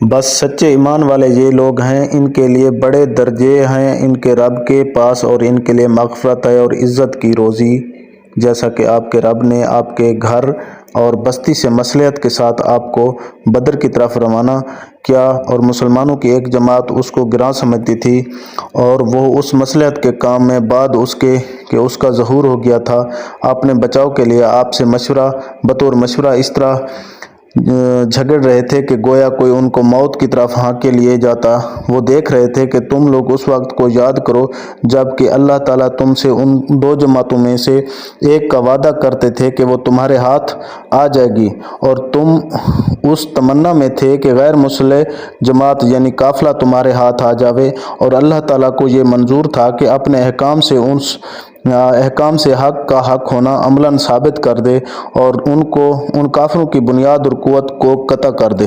बस सच्चे ईमान वाले ये लोग हैं, इनके लिए बड़े दर्जे हैं इनके रब के पास और इनके लिए मग़फ़िरत है और इज़्ज़त की रोज़ी। जैसा कि आपके रब ने आपके घर और बस्ती से मसलियत के साथ आपको बदर की तरफ रवाना किया और मुसलमानों की एक जमात उसको गिरां समझती थी और वो उस मसलियत के काम में बाद उसके कि उसका ज़हूर हो गया था। आपने बचाव के लिए आपसे मशवरा बतौर मशवरा इस तरह झगड़ रहे थे कि गोया कोई उनको मौत की तरफ हाँके लिए जाता। वो देख रहे थे कि तुम लोग उस वक्त को याद करो जबकि अल्लाह ताला तुमसे उन दो जमातों में से एक का वादा करते थे कि वो तुम्हारे हाथ आ जाएगी और तुम उस तमन्ना में थे कि गैर मुस्लिम जमात यानी काफ़िला तुम्हारे हाथ आ जावे और अल्लाह ताला को ये मंजूर था कि अपने अहकाम से उस अहकाम से हक़ का हक़ होना अमलन साबित कर दे और उनको उन काफ़िरों की बुनियाद और क़ुव्वत को क़ता कर दे।